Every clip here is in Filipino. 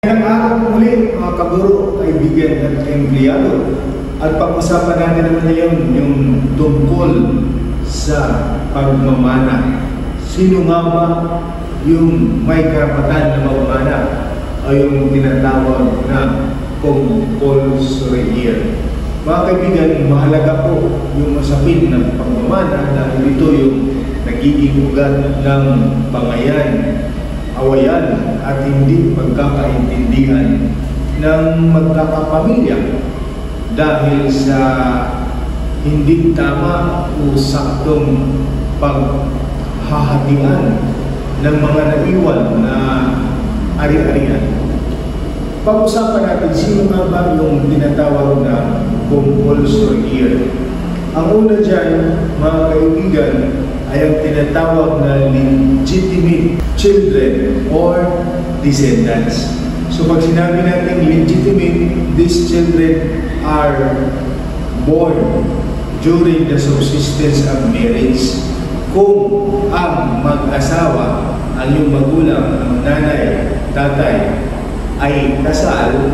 Ngayong araw muli mga kaguro, kaibigan at empleyado, at pag-usapan natin naman ngayon yung tungkol sa pagmamana. Sino nga ba yung may karapatan na magmana o yung tinatawag na compulsory year? Mga kaibigan, mahalaga po yung usapin ng pagmamana dahil ito yung nagiging ugat ng pangayan, awayan at hindi pagkakaintindihan ng magkakapamilya dahil sa hindi tama o saktong paghahatian ng mga naiwan na ari-arian. Pag-usapan natin sino nga ba yung tinatawag na compulsory year. Ang una dyan, mga kaibigan, ay ang tinatawag na legitimate children or descendants. So pag sinabi natin legitimate, these children are born during the subsistence of marriage. Kung ang mag-asawa, ang yung magulang, ang nanay, tatay, ay kasal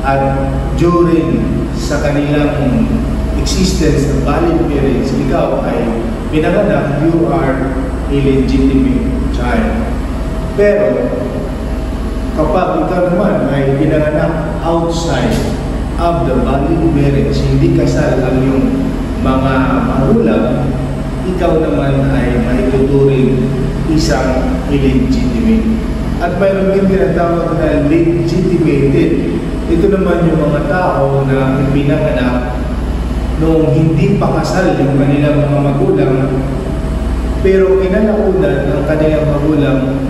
at during sa kanilang existence ng valid parents, ikaw ay pinanganak, you are a legitimate child. Pero kapag ikaw naman ay pinanganak outside of the valid parents, hindi kasal ang yung mga magulang, ikaw naman ay maituturing isang illegitimate. At mayroon din tinatawag na legitimated. Ito naman yung mga tao na pinanganak noong hindi pa kasal yung kanilang mga magulang, pero kinalaunan ang kanilang magulang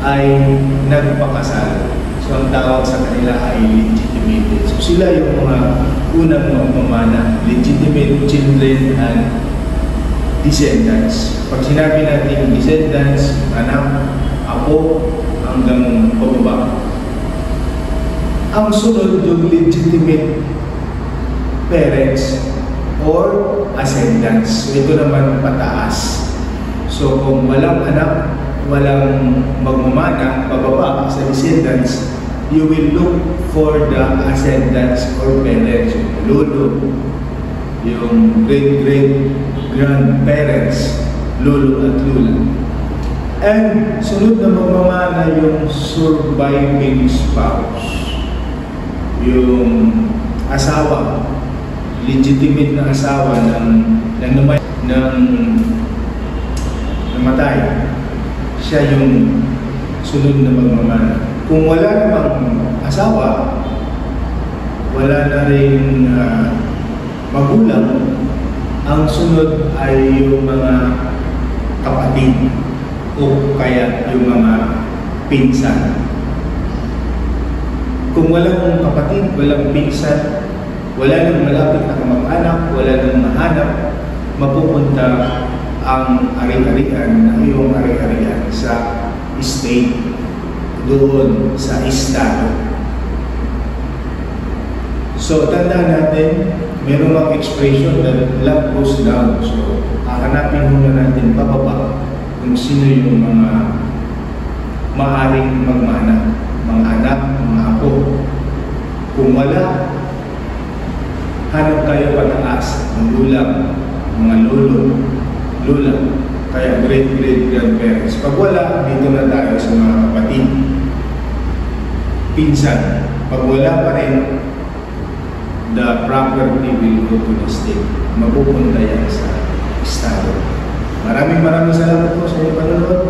ay nagpakasal. So ang tawag sa kanila ay legitimated. So sila yung mga unang magmamana, legitimate children and descendants. Pag sinabi natin descendants, anak, apo, hanggang pababa. Ang sunod yung legitimate parents or ascendants. So ito naman pataas. So kung walang anak, walang magmamana, pababa sa descendants, you will look for the ascendants or parents, yung lolo, yung great-great-grandparents, lolo at lula. And sunod na magmamana yung surviving spouse, yung asawa, legitimate na asawa ng namatay. Siya yung sunod na magmamana. Kung wala namang asawa, wala na rin magulang, ang sunod ay yung mga kapatid o kaya yung mga pinsan. Kung walang kapatid, walang pinsan, wala nang malapit na kamag-anak, wala nang mahanap, mapupunta ang ari-arian, ang iyong ari-arian sa state, doon sa estado. So, tandaan natin, mayroong mga expression that love goes down. So, hahanapin muna natin pababa kung sino yung mga maaaring magmana, mga anak, mga apo. Kung wala, hanap tayo pataas, ng lulang, mga lolo, lula, kaya great-great-grandparents. Pag wala, dito na tayo sa mga kapatid, pinsan. Pag wala pa rin, the property will go to the state. Mapupunta yan sa estado. Maraming salamat po sa inyong panonood.